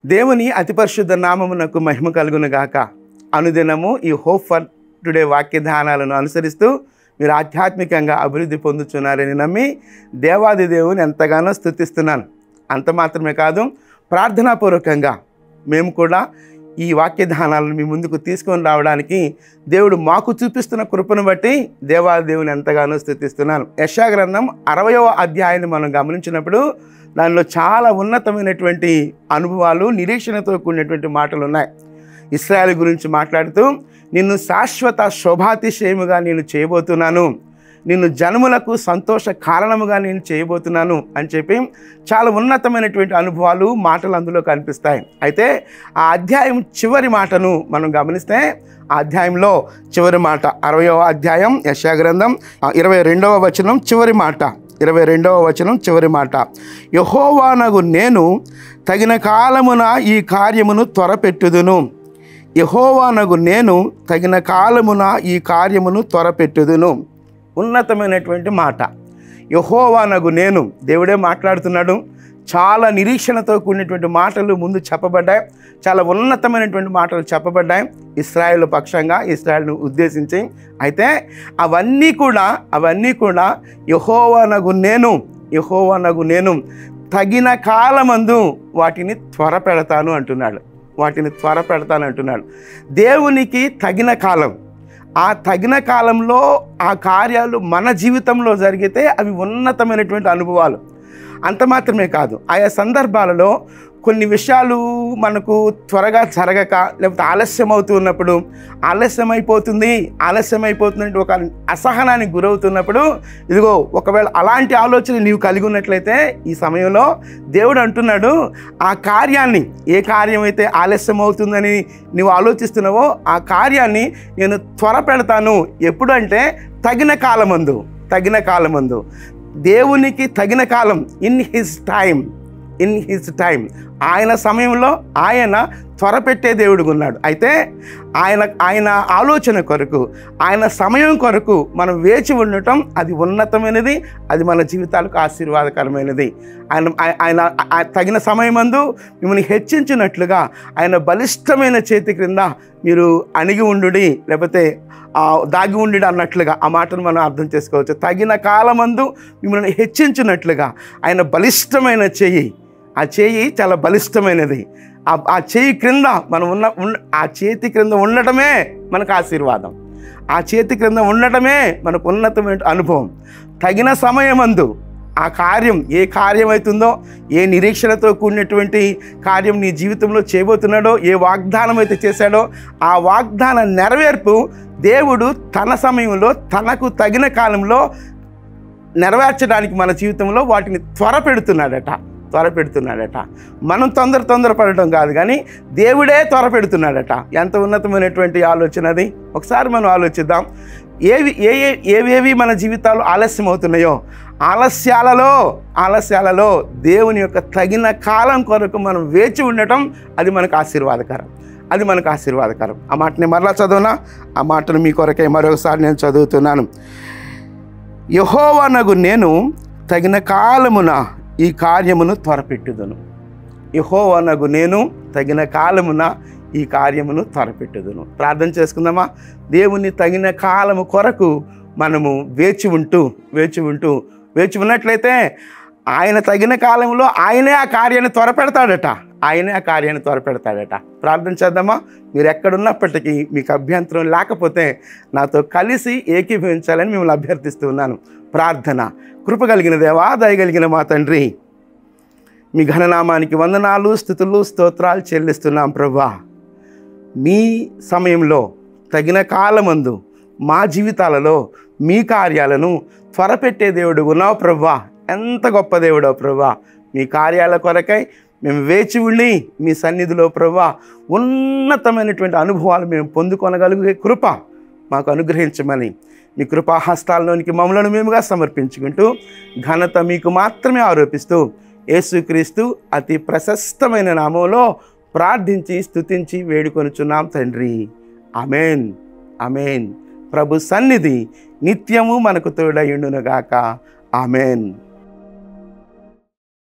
దేవుని అతి పరిశుద్ధ నామమునకు మహిమ కలుగును గాక. అనుదినము ఈ హోప్ ఫర్ టుడే వాక్య ధ్యానాలను అనుసరిస్తూ మీరు ఆధ్యాత్మికంగా అభివృద్ధి పొందుతున్నారని నమ్మి దేవాది దేవుని ఎంతగానో స్తుతిస్తున్నాను. అంత మాత్రమే కాదు, ప్రార్థనాపూర్వకంగా మేము కూడా ఈ వాక్య ధ్యానాలను మీ ముందుకు తీసుకొని రావడానికి దేవుడు మాకు చూపిస్తున్న కృపను బట్టి దేవాది దేవుని ఎంతగానో స్తుతిస్తున్నాను. యెషయా గ్రంథం 60వ అధ్యాయాన్ని మనం గమనించినప్పుడు దానిలో చాలా ఉన్నతమైనటువంటి అనుభవాలు, నిరీక్షణతో కూడినటువంటి మాటలు ఉన్నాయి. ఇశ్రాయేలు గురించి మాట్లాడుతూ, నిన్ను శాశ్వత శోభాతిశయముగా నేను చేయబోతున్నాను, నిన్ను జనములకు సంతోష కారణముగా నేను చేయబోతున్నాను అని చెప్పి చాలా ఉన్నతమైనటువంటి అనుభవాలు, మాటలు అందులో కనిపిస్తాయి. అయితే ఆ అధ్యాయం చివరి మాటను మనం గమనిస్తే, ఆ అధ్యాయంలో చివరి మాట 60వ అధ్యాయం యెషయా గ్రంథం 22వ వచనం చివరి మాట, 22వ వచనం చివరి మాట, యెహోవానగు నేను తగిన కాలమున ఈ కార్యమును త్వరపెట్టుదును. యెహోవానగు నేను తగిన కాలమున ఈ కార్యమును త్వరపెట్టుదును. ఉన్నతమైనటువంటి మాట. యెహోవానగు నేను, దేవుడే మాట్లాడుతున్నాడు. చాలా నిరీక్షణతో కూడినటువంటి మాటలు ముందు చెప్పబడ్డాయి. చాలా ఉన్నతమైనటువంటి మాటలు చెప్పబడ్డాయి ఇశ్రాయేలు పక్షంగా, ఇశ్రాయేలును ఉద్దేశించి. అయితే అవన్నీ కూడా యెహోవానగు నేను తగిన కాలమందు వాటిని త్వరపెడతాను అంటున్నాడు. దేవునికి తగిన కాలం, ఆ తగిన కాలంలో ఆ కార్యాలు మన జీవితంలో జరిగితే అవి ఉన్నతమైనటువంటి అనుభవాలు. అంత మాత్రమే కాదు, ఆయా సందర్భాలలో కొన్ని విషయాలు మనకు త్వరగా జరగక, లేకపోతే ఆలస్యమైపోతుంది ఒక అసహనానికి గురవుతున్నప్పుడు, ఇదిగో ఒకవేళ అలాంటి ఆలోచన నీవు కలిగి ఉన్నట్లయితే ఈ సమయంలో దేవుడు అంటున్నాడు, ఆ కార్యాన్ని, ఏ కార్యం అయితే ఆలస్యం అవుతుందని నీవు ఆలోచిస్తున్నావో ఆ కార్యాన్ని నేను త్వరపెడతాను. ఎప్పుడు అంటే తగిన కాలమందు. దేవునికి తగిన కాలం, ఇన్ హిజ్ టైం, ఆయన సమయంలో ఆయన త్వరపెట్టే దేవుడుగా ఉన్నాడు. అయితే ఆయన ఆలోచన కొరకు, ఆయన సమయం కొరకు మనం వేచి ఉండటం అది ఉన్నతమైనది, అది మన జీవితాలకు ఆశీర్వాదకరమైనది. ఆయన తగిన సమయమందు మిమ్మల్ని హెచ్చించినట్లుగా ఆయన బలిష్టమైన చేతి క్రింద మీరు అణిగి ఉండుడి, లేకపోతే దాగి ఉండి అన్నట్లుగా ఆ మాటను మనం అర్థం చేసుకోవచ్చు. తగిన కాలమందు మిమ్మల్ని హెచ్చించినట్లుగా ఆయన బలిష్టమైన చెయ్యి, ఆ చెయ్యి చాలా బలిష్టమైనది. ఆ చెయ్యి క్రింద మనం ఆ చేతి క్రింద ఉండటమే మనకు ఆశీర్వాదం. ఆ చేతి క్రింద ఉండటమే మనకు ఉన్నతమైన అనుభవం. తగిన సమయమందు ఆ కార్యం, ఏ కార్యం అవుతుందో, ఏ నిరీక్షణతో కూడినటువంటి కార్యం నీ జీవితంలో చేయబోతున్నాడో, ఏ వాగ్దానం అయితే చేశాడో ఆ వాగ్దాన నెరవేర్పు దేవుడు తన సమయంలో, తనకు తగిన కాలంలో నెరవేర్చడానికి మన జీవితంలో వాటిని త్వరపెడుతున్నాడట. మనం తొందరపడటం కాదు, కానీ దేవుడే త్వరపెడుతున్నాడట. ఎంత ఉన్నతమైనటువంటి ఆలోచన అది. ఒకసారి మనం ఆలోచిద్దాం. ఏవేవి మన జీవితాలు ఆలస్యం అవుతున్నాయో, ఆలస్యాలలో దేవుని యొక్క తగిన కాలం కొరకు మనం వేచి ఉండటం అది మనకు ఆశీర్వాదకరం. ఆ మాటని మరలా చదవనా? ఆ మాటను మీ కొరకై మరొకసారి నేను చదువుతున్నాను. యెహోవానగు నేను తగిన కాలమున ఈ కార్యమును త్వరపెట్టుదును. యెహోవానగు నేను తగిన కాలమున ఈ కార్యమును త్వరపెట్టుదును. ప్రార్థన చేసుకుందామా? దేవుని తగిన కాలము కొరకు మనము వేచి ఉన్నట్లయితే ఆయన తగిన కాలంలో ఆయనే ఆ కార్యాన్ని త్వరపెడతాడట. ప్రార్థన చేద్దామా? మీరు ఎక్కడున్నప్పటికీ మీకు అభ్యంతరం లేకపోతే నాతో కలిసి ఏకీభవించాలని మిమ్మల్ని అభ్యర్థిస్తున్నాను. ప్రార్థన. కృపగలిగిన దేవా, దయగలిగిన మా తండ్రి, మీ ఘననామానికి వందనాలు, స్తుతులు, స్తోత్రాలు చెల్లిస్తున్నాం ప్రభువా. మీ సమయంలో తగిన కాలమందు మా జీవితాలలో మీ కార్యాలను త్వరపెట్టే దేవుడు ఉన్నావు ప్రభువా. ఎంత గొప్ప దేవుడో ప్రభువా. మీ కార్యాల కొరకై మేము వేచి ఉండి మీ సన్నిధిలో ప్రభువా ఉన్నతమైనటువంటి అనుభవాలు మేము పొందుకొనగలిగే కృప మాకు అనుగ్రహించమని మీ కృపాహస్తాల్లోనికి మమ్మలను మేముగా సమర్పించుకుంటూ ఘనత మీకు మాత్రమే ఆరోపిస్తూ యేసుక్రీస్తు అతి ప్రశస్తమైన నామంలో ప్రార్థించి స్తుతించి వేడుకొనుచున్నాం తండ్రి. ఆమేన్. ప్రభు సన్నిధి నిత్యము మనకు తోడయుండునుగాక. ఆమేన్.